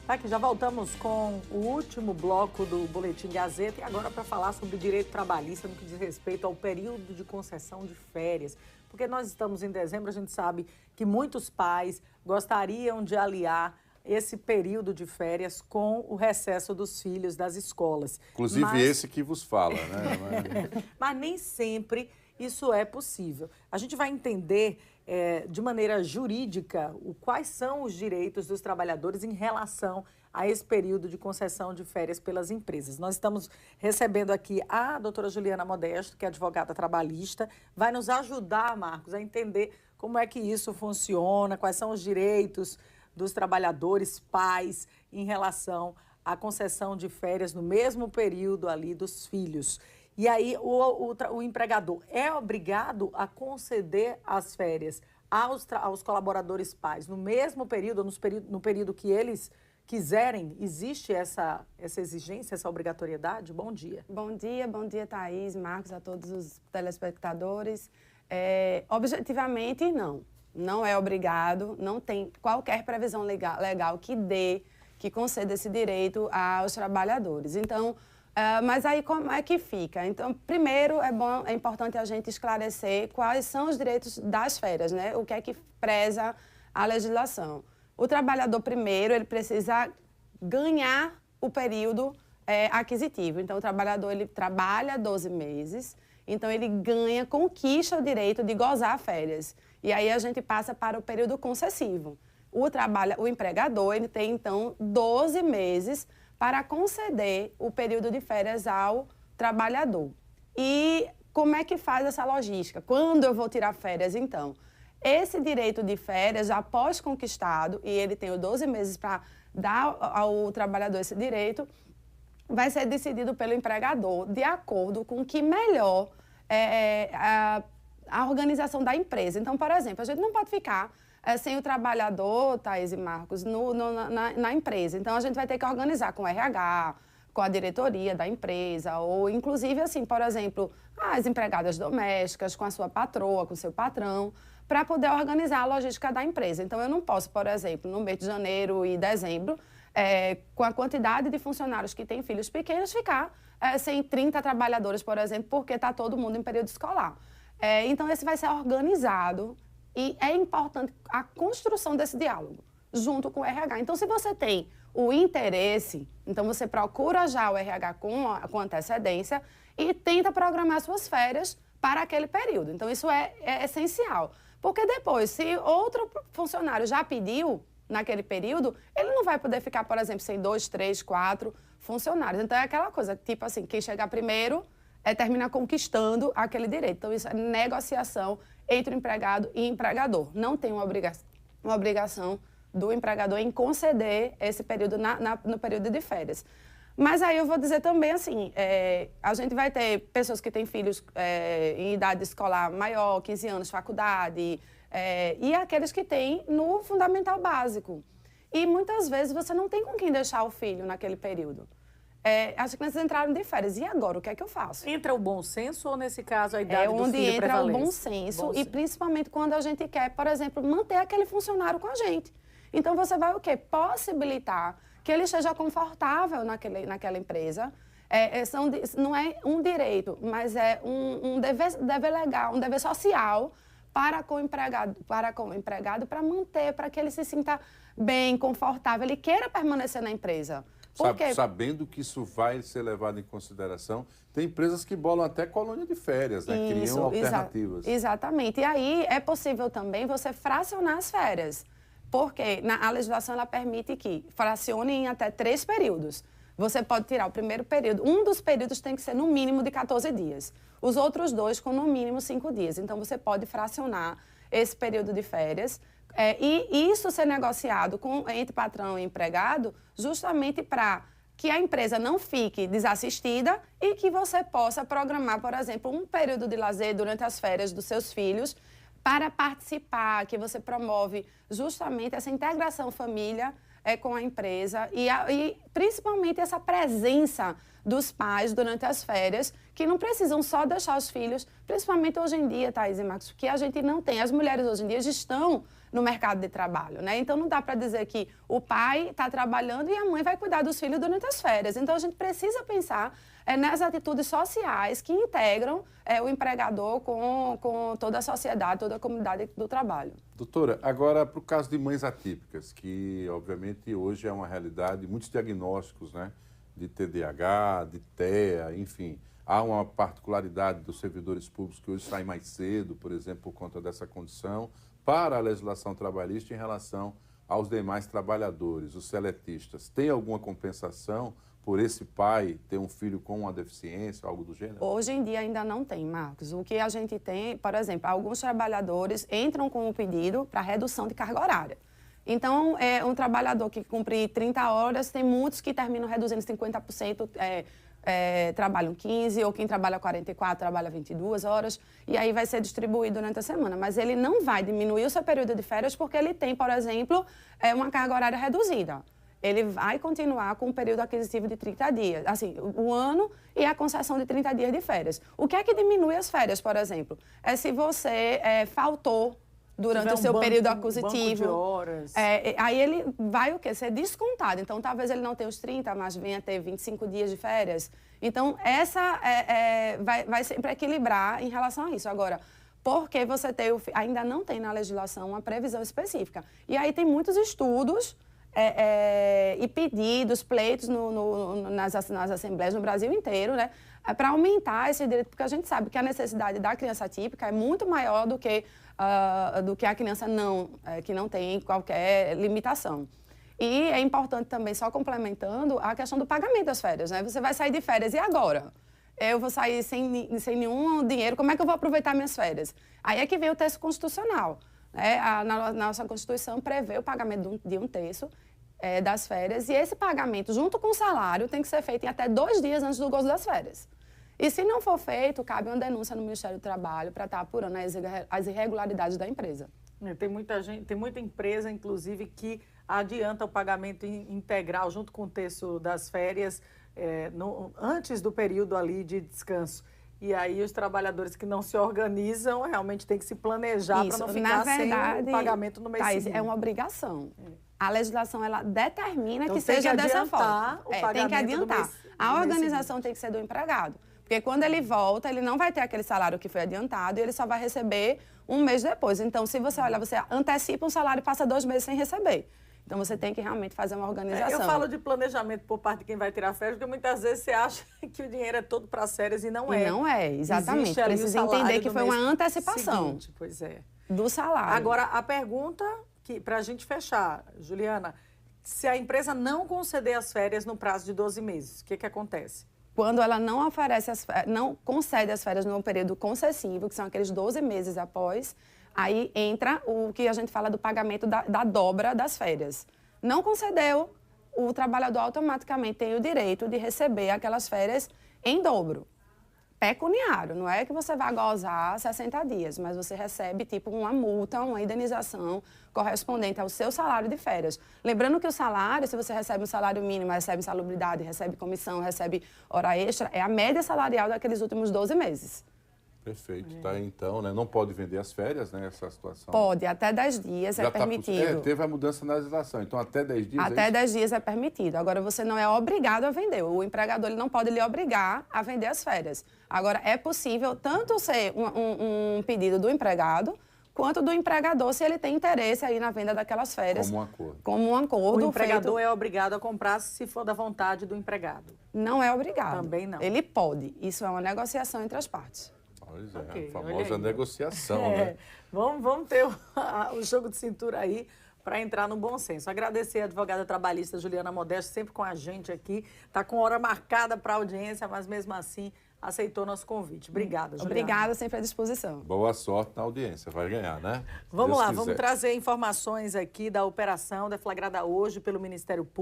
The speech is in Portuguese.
Tá aqui, já voltamos com o último bloco do Boletim Gazeta e agora para falar sobre direito trabalhista no que diz respeito ao período de concessão de férias. Porque nós estamos em dezembro, a gente sabe que muitos pais gostariam de aliar esse período de férias com o recesso dos filhos das escolas. Inclusive esse que vos fala, né? Mas nem sempre isso é possível. A gente vai entender de maneira jurídica quais são os direitos dos trabalhadores em relação a esse período de concessão de férias pelas empresas. Nós estamos recebendo aqui a doutora Juliana Modesto, que é advogada trabalhista, vai nos ajudar, Marcos, a entender como é que isso funciona, quais são os direitos dos trabalhadores, pais, em relação à concessão de férias no mesmo período ali dos filhos. E aí o empregador é obrigado a conceder as férias aos colaboradores pais no mesmo período, ou no período que eles quiserem? Existe essa exigência, essa obrigatoriedade? Bom dia. Bom dia, Thaís, Marcos, a todos os telespectadores. Objetivamente, não é obrigado, não tem qualquer previsão legal que conceda esse direito aos trabalhadores. Então, mas aí como é que fica? Então, primeiro é importante a gente esclarecer quais são os direitos das férias, né? O que é que preza a legislação. O trabalhador, primeiro, ele precisa ganhar o período aquisitivo. Então, o trabalhador, ele trabalha 12 meses, então ele conquista o direito de gozar férias. E aí a gente passa para o período concessivo. O empregador, ele tem, então, 12 meses para conceder o período de férias ao trabalhador. E como é que faz essa logística? Quando eu vou tirar férias, então? Esse direito de férias, já pós-conquistado, e ele tem os 12 meses para dar ao trabalhador esse direito, vai ser decidido pelo empregador de acordo com o que melhor a organização da empresa. Então, por exemplo, a gente não pode ficar sem o trabalhador, Thaís e Marcos, na empresa. Então, a gente vai ter que organizar com o RH, com a diretoria da empresa, ou inclusive, assim, por exemplo, as empregadas domésticas, com a sua patroa, com o seu patrão, para poder organizar a logística da empresa. Então, eu não posso, por exemplo, no mês de janeiro e dezembro, com a quantidade de funcionários que têm filhos pequenos, ficar sem 30 trabalhadores, por exemplo, porque está todo mundo em período escolar. Então, esse vai ser organizado e é importante a construção desse diálogo junto com o RH. Então, se você tem o interesse, então você procura já o RH com antecedência e tenta programar suas férias para aquele período. Então, isso é essencial. Porque depois, se outro funcionário já pediu naquele período, ele não vai poder ficar, por exemplo, sem 2, 3, 4 funcionários. Então, é aquela coisa, tipo assim, quem chegar primeiro termina conquistando aquele direito. Então, isso é negociação entre o empregado e empregador. Não tem uma obrigação do empregador em conceder esse período no período de férias. Mas aí eu vou dizer também assim, a gente vai ter pessoas que têm filhos em idade escolar maior, 15 anos, faculdade, e aqueles que têm no fundamental básico. E muitas vezes você não tem com quem deixar o filho naquele período. As crianças entraram de férias. E agora, o que é que eu faço? Entra o bom senso ou, nesse caso, a idade do filho prevalece? É onde entra o bom senso e principalmente quando a gente quer, por exemplo, manter aquele funcionário com a gente. Então, você vai o quê? Possibilitar que ele esteja confortável naquela empresa. Não é um direito, mas é um dever legal, um dever social para com o empregado, para manter, para que ele se sinta bem, confortável, ele queira permanecer na empresa. Sabendo que isso vai ser levado em consideração, tem empresas que bolam até colônia de férias, né? Criam alternativas. Exatamente. E aí é possível também você fracionar as férias, porque a legislação ela permite que fracione em até 3 períodos. Você pode tirar o primeiro período, um dos períodos tem que ser no mínimo de 14 dias, os outros 2 com no mínimo 5 dias. Então, você pode fracionar esse período de férias, e isso ser negociado entre patrão e empregado, justamente para que a empresa não fique desassistida e que você possa programar, por exemplo, um período de lazer durante as férias dos seus filhos para participar, que você promove justamente essa integração família com a empresa e principalmente essa presença dos pais durante as férias, que não precisam só deixar os filhos, principalmente hoje em dia, Thaís e Marcos, porque a gente não tem. As mulheres hoje em dia já estão no mercado de trabalho, né? Então não dá para dizer que o pai está trabalhando e a mãe vai cuidar dos filhos durante as férias. Então a gente precisa pensar nas atitudes sociais que integram o empregador com toda a sociedade, toda a comunidade do trabalho. Doutora, agora para o caso de mães atípicas, que obviamente hoje é uma realidade, muitos diagnósticos, né, de TDAH, de TEA, enfim. Há uma particularidade dos servidores públicos que hoje saem mais cedo, por exemplo, por conta dessa condição, para a legislação trabalhista em relação aos demais trabalhadores, os seletistas. Tem alguma compensação por esse pai ter um filho com uma deficiência, algo do gênero? Hoje em dia ainda não tem, Marcos. O que a gente tem, por exemplo, alguns trabalhadores entram com um pedido para redução de carga horária. Então, um trabalhador que cumpre 30 horas, tem muitos que terminam reduzindo 50%, trabalham 15, ou quem trabalha 44 trabalha 22 horas, e aí vai ser distribuído durante a semana. Mas ele não vai diminuir o seu período de férias porque ele tem, por exemplo, uma carga horária reduzida. Ele vai continuar com um período aquisitivo de 30 dias, assim, o ano e a concessão de 30 dias de férias. O que é que diminui as férias, por exemplo? É se você faltou durante o seu período aquisitivo. De horas. Aí ele vai o quê? Ser descontado. Então, talvez ele não tenha os 30, mas venha ter 25 dias de férias. Então, essa vai sempre equilibrar em relação a isso. Agora, porque você tem ainda não tem na legislação uma previsão específica. E aí tem muitos estudos e pedidos, pleitos nas assembleias no Brasil inteiro, né, para aumentar esse direito, porque a gente sabe que a necessidade da criança atípica é muito maior do que a criança que não tem qualquer limitação. E é importante também, só complementando, a questão do pagamento das férias, né? Você vai sair de férias, e agora? Eu vou sair sem nenhum dinheiro, como é que eu vou aproveitar minhas férias? Aí é que vem o texto constitucional. Na nossa Constituição prevê o pagamento de um terço das férias, e esse pagamento, junto com o salário, tem que ser feito em até 2 dias antes do gozo das férias. E se não for feito, cabe uma denúncia no Ministério do Trabalho para estar apurando as irregularidades da empresa. Tem muita empresa, inclusive, que adianta o pagamento integral junto com o terço das férias antes do período ali de descanso. E aí os trabalhadores que não se organizam realmente têm que se planejar para não ficar sem o pagamento no mês seguinte. É uma obrigação. A legislação, ela determina então, que seja dessa forma. Tem que adiantar. A organização tem que ser do empregado. Porque quando ele volta, ele não vai ter aquele salário que foi adiantado e ele só vai receber um mês depois. Então, se você olha, você antecipa um salário e passa 2 meses sem receber. Então, você tem que realmente fazer uma organização. Eu falo de planejamento por parte de quem vai tirar férias, porque muitas vezes você acha que o dinheiro é todo para as férias e não é. E não é, exatamente. Precisa entender que foi uma antecipação seguinte, pois é. Do salário. Agora, a pergunta para a gente fechar, Juliana, se a empresa não conceder as férias no prazo de 12 meses, o que acontece? Quando ela não concede as férias no período concessivo, que são aqueles 12 meses após, aí entra o que a gente fala do pagamento da dobra das férias. Não concedeu, o trabalhador automaticamente tem o direito de receber aquelas férias em dobro. Pecuniário, não é que você vai gozar 60 dias, mas você recebe tipo uma multa, uma indenização correspondente ao seu salário de férias. Lembrando que o salário, se você recebe um salário mínimo, recebe insalubridade, recebe comissão, recebe hora extra, é a média salarial daqueles últimos 12 meses. Perfeito, tá? Então, né? Não pode vender as férias, né? Essa situação. Pode, até 10 dias é permitido. Teve a mudança na legislação, então até 10 dias. Até 10 dias é permitido. Agora, você não é obrigado a vender. O empregador ele não pode lhe obrigar a vender as férias. Agora, é possível tanto ser um pedido do empregado, quanto do empregador, se ele tem interesse aí na venda daquelas férias. Como um acordo. Como um acordo. O empregador é obrigado a comprar se for da vontade do empregado. Não é obrigado. Também não. Ele pode. Isso é uma negociação entre as partes. Pois é, a famosa negociação, né? Vamos ter o jogo de cintura aí para entrar no bom senso. Agradecer a advogada trabalhista Juliana Modesto, sempre com a gente aqui. Está com hora marcada para audiência, mas mesmo assim aceitou nosso convite. Obrigada, Juliana. Obrigada, sempre à disposição. Boa sorte na audiência, vai ganhar, né? Vamos lá, vamos trazer informações aqui da operação deflagrada hoje pelo Ministério Público.